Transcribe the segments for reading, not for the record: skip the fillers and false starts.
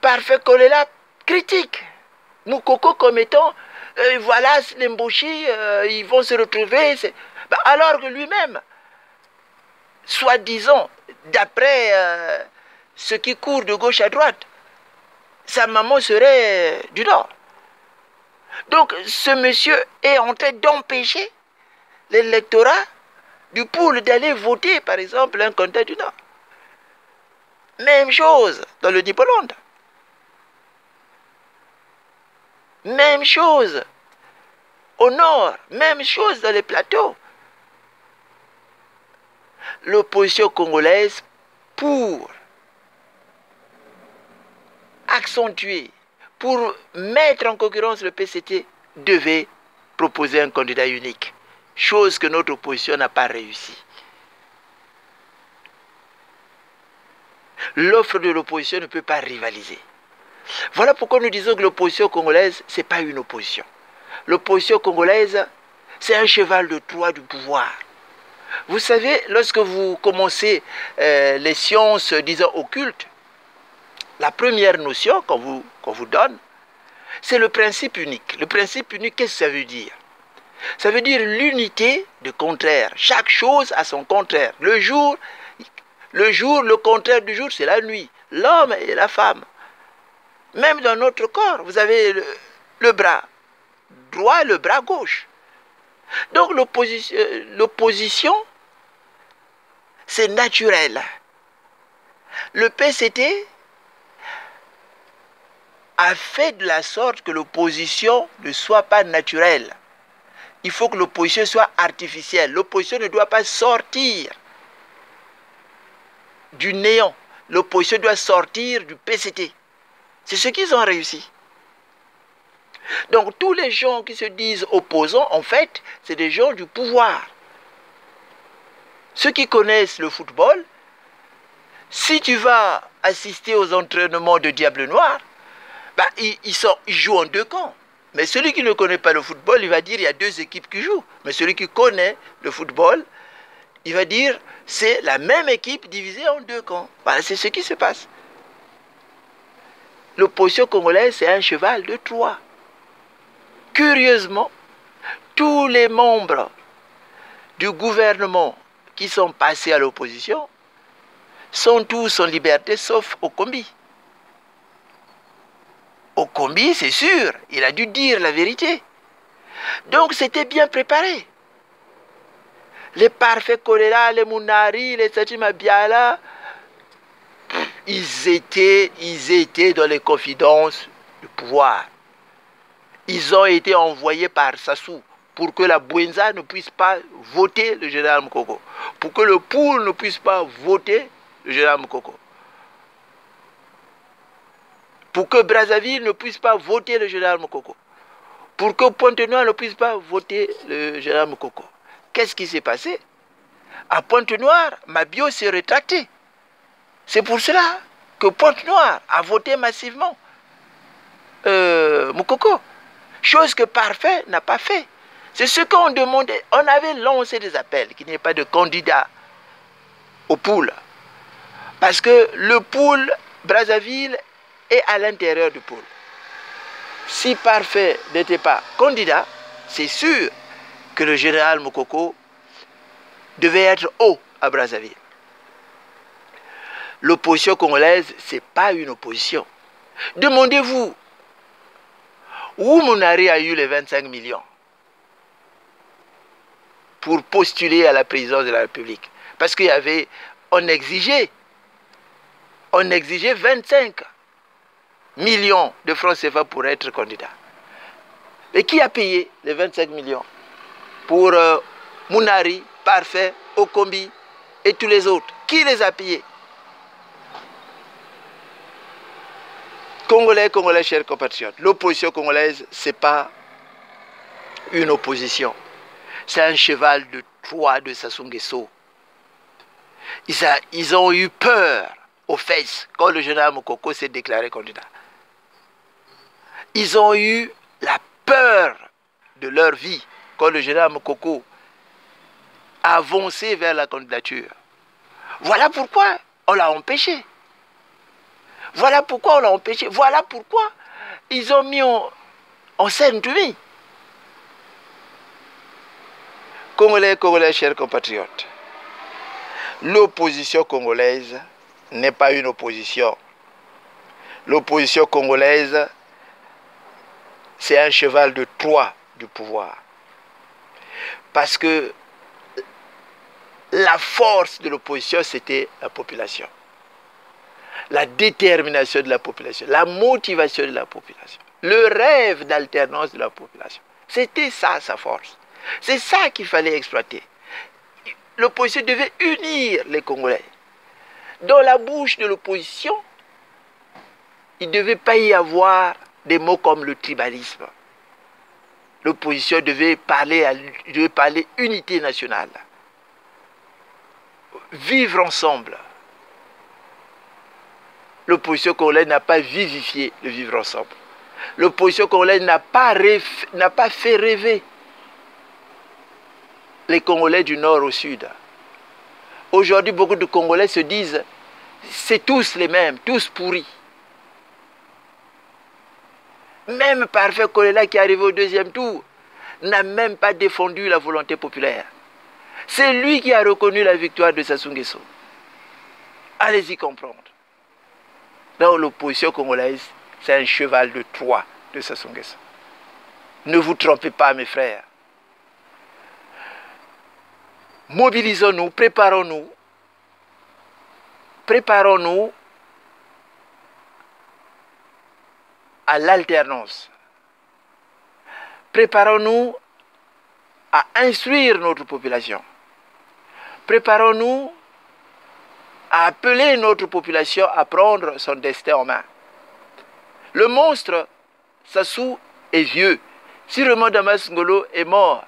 Parfait Kolela critique Moukoko comme étant, voilà, les Mboshi, ils vont se retrouver. Ben, alors que lui-même, soi-disant, d'après ce qui court de gauche à droite, sa maman serait du Nord. Donc ce monsieur est en train d'empêcher l'électorat du Poul d'aller voter, par exemple, un candidat du Nord. Même chose dans le Dipolande. Même chose au Nord. Même chose dans les plateaux. L'opposition congolaise, pour accentuer, pour mettre en concurrence le PCT, devait proposer un candidat unique. Chose que notre opposition n'a pas réussi. L'offre de l'opposition ne peut pas rivaliser. Voilà pourquoi nous disons que l'opposition congolaise, ce n'est pas une opposition. L'opposition congolaise, c'est un cheval de Troie du pouvoir. Vous savez, lorsque vous commencez les sciences, disons, occultes, la première notion qu'on vous donne, c'est le principe unique. Le principe unique, qu'est-ce que ça veut dire? Ça veut dire l'unité de contraire. Chaque chose a son contraire. Le jour, le contraire du jour, c'est la nuit. L'homme et la femme. Même dans notre corps, vous avez le bras droit et le bras gauche. Donc l'opposition, c'est naturel. Le PCT a fait de la sorte que l'opposition ne soit pas naturelle. Il faut que l'opposition soit artificielle. L'opposition ne doit pas sortir du néant. L'opposition doit sortir du PCT. C'est ce qu'ils ont réussi. Donc tous les gens qui se disent opposants, en fait, c'est des gens du pouvoir. Ceux qui connaissent le football, si tu vas assister aux entraînements de Diable Noir, bah, ils jouent en deux camps. Mais celui qui ne connaît pas le football, il va dire qu'il y a deux équipes qui jouent. Mais celui qui connaît le football, il va dire c'est la même équipe divisée en deux camps. Voilà, c'est ce qui se passe. L'opposition congolaise, c'est un cheval de Troie. Curieusement, tous les membres du gouvernement qui sont passés à l'opposition sont tous en liberté, sauf Okombi. Okombi, c'est sûr, il a dû dire la vérité. Donc c'était bien préparé. Les parfaits Kolela, les Mounari, les Satima Biala, ils étaient dans les confidences du pouvoir. Ils ont été envoyés par Sassou pour que la Bouenza ne puisse pas voter le général Mokoko. Pour que le Poul ne puisse pas voter le général Mokoko. Pour que Brazzaville ne puisse pas voter le général Mokoko. Pour que Pointe-Noire ne puisse pas voter le général Mokoko. Qu'est-ce qui s'est passé? À Pointe-Noire, Mabio s'est rétracté. C'est pour cela que Pointe-Noire a voté massivement Mokoko. Chose que Parfait n'a pas fait. C'est ce qu'on demandait. On avait lancé des appels qu'il n'y ait pas de candidat au Poul. Parce que le Poul, Brazzaville, est à l'intérieur du Poul. Si Parfait n'était pas candidat, c'est sûr que le général Mokoko devait être haut à Brazzaville. L'opposition congolaise, ce n'est pas une opposition. Demandez-vous, où Mounari a eu les 25 millions pour postuler à la présidence de la République? Parce qu'il y avait, on exigeait 25 millions de francs CFA pour être candidat. Et qui a payé les 25 millions pour Mounari, Parfait, Okombi et tous les autres? Qui les a payés? Congolais, chers compatriotes, l'opposition congolaise, ce n'est pas une opposition. C'est un cheval de Troie de Sassou Nguesso. Ils ont eu peur aux fesses quand le général Mokoko s'est déclaré candidat. Ils ont eu la peur de leur vie quand le général Mokoko a avancé vers la candidature. Voilà pourquoi on l'a empêché. Voilà pourquoi on l'a empêché. Voilà pourquoi ils ont mis en scène Tumi. Congolais, Congolais, chers compatriotes, l'opposition congolaise n'est pas une opposition. L'opposition congolaise, c'est un cheval de Troie du pouvoir. Parce que la force de l'opposition, c'était la population. La détermination de la population, la motivation de la population, le rêve d'alternance de la population. C'était ça sa force. C'est ça qu'il fallait exploiter. L'opposition devait unir les Congolais. Dans la bouche de l'opposition, il ne devait pas y avoir des mots comme le tribalisme. L'opposition devait parler unité nationale. Vivre ensemble. L'opposition congolaise n'a pas vivifié le vivre ensemble. L'opposition congolaise n'a pas fait rêver les Congolais du nord au sud. Aujourd'hui, beaucoup de Congolais se disent, c'est tous les mêmes, tous pourris. Même Parfait Kolela qui est arrivé au deuxième tour n'a même pas défendu la volonté populaire. C'est lui qui a reconnu la victoire de Sassou Nguesso. Allez-y comprendre. Donc l'opposition congolaise, c'est un cheval de Troie de Sassou Nguesso. Ne vous trompez pas, mes frères. Mobilisons-nous, préparons-nous. Préparons-nous à l'alternance. Préparons-nous à instruire notre population. Préparons-nous à appeler notre population à prendre son destin en main. Le monstre, Sassou, est vieux. Siroma Damas Ngolo est mort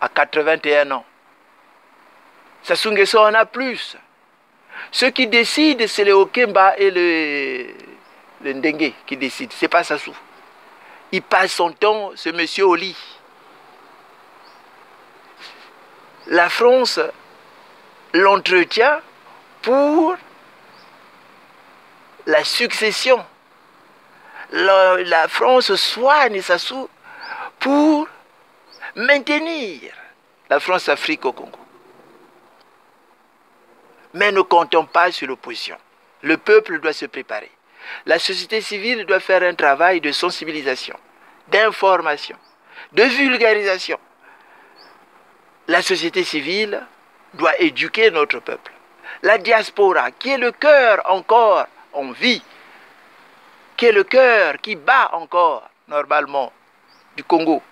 à 81 ans. Sassou Nguesso en a plus. Ceux qui décident, c'est le Okemba et le Ndengue qui décident. Ce n'est pas Sassou. Il passe son temps, ce monsieur, au lit. La France l'entretient pour la succession. La France soigne Sassou pour maintenir la France-Afrique au Congo. Mais ne comptons pas sur l'opposition. Le peuple doit se préparer. La société civile doit faire un travail de sensibilisation, d'information, de vulgarisation. La société civile doit éduquer notre peuple. La diaspora, qui est le cœur encore en vie, qui est le cœur qui bat encore normalement du Congo,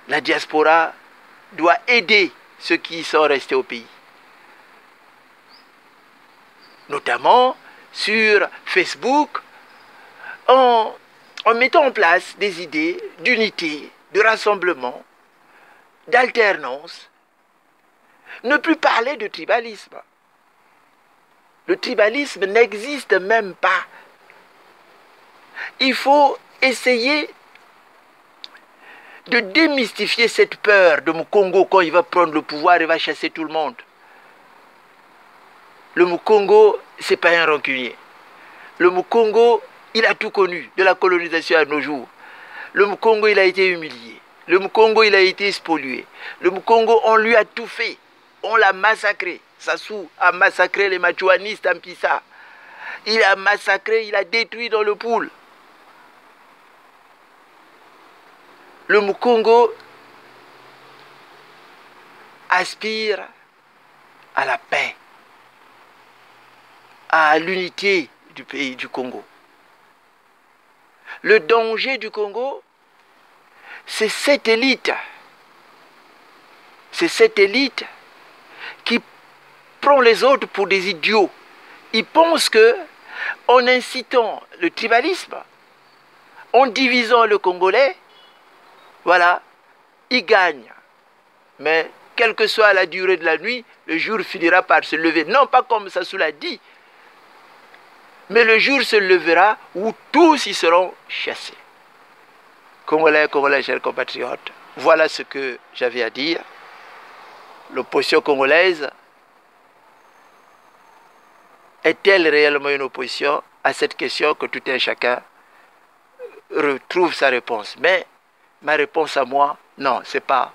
la diaspora doit aider ceux qui sont restés au pays. Notamment sur Facebook, en mettant en place des idées d'unité, de rassemblement, d'alternance. Ne plus parler de tribalisme. Le tribalisme n'existe même pas. Il faut essayer de démystifier cette peur de Mukongo quand il va prendre le pouvoir et va chasser tout le monde. Le Mukongo, ce n'est pas un rancunier. Le Mukongo, il a tout connu, de la colonisation à nos jours. Le Mukongo, il a été humilié. Le Mukongo, il a été spolié. Le Mukongo, on lui a tout fait. On l'a massacré. Sassou a massacré les Machuanistes en Pissa. Il a massacré, il a détruit dans le pool. Le Mukongo aspire à la paix, à l'unité du pays du Congo. Le danger du Congo, c'est cette élite. C'est cette élite qui prend les autres pour des idiots. Ils pensent que, en incitant le tribalisme, en divisant le Congolais, voilà, ils gagnent. Mais quelle que soit la durée de la nuit, le jour finira par se lever. Non pas comme Sassou l'a dit, mais le jour se levera où tous y seront chassés. Congolais, Congolais, chers compatriotes, voilà ce que j'avais à dire. L'opposition congolaise Est-elle réellement une opposition? À cette question que tout un chacun retrouve sa réponse. Mais ma réponse à moi, non, ce n'est pas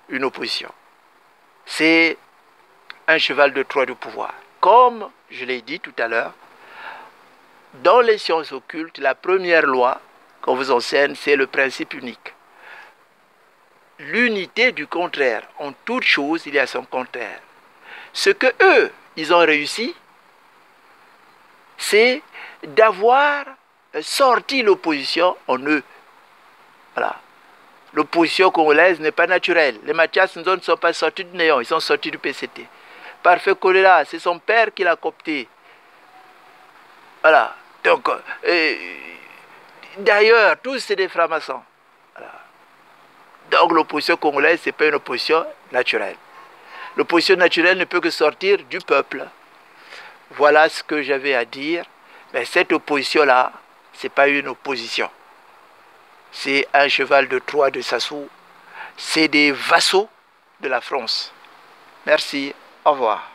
une opposition. C'est un cheval de Troie du pouvoir. Comme je l'ai dit tout à l'heure, dans les sciences occultes, la première loi qu'on vous enseigne, c'est le principe unique. L'unité du contraire. En toute chose, il y a son contraire. Ce que eux, ils ont réussi, c'est d'avoir sorti l'opposition en eux. Voilà. L'opposition congolaise n'est pas naturelle. Les Mathias Nzon ne sont pas sortis du néant, ils sont sortis du PCT. Parfait Kolela, c'est son père qui l'a coopté. Voilà. Donc, d'ailleurs, tous c'est des francs-maçons. Voilà. Donc l'opposition congolaise, ce n'est pas une opposition naturelle. L'opposition naturelle ne peut que sortir du peuple. Voilà ce que j'avais à dire. Mais cette opposition-là, ce n'est pas une opposition. C'est un cheval de Troie de Sassou. C'est des vassaux de la France. Merci. Au revoir.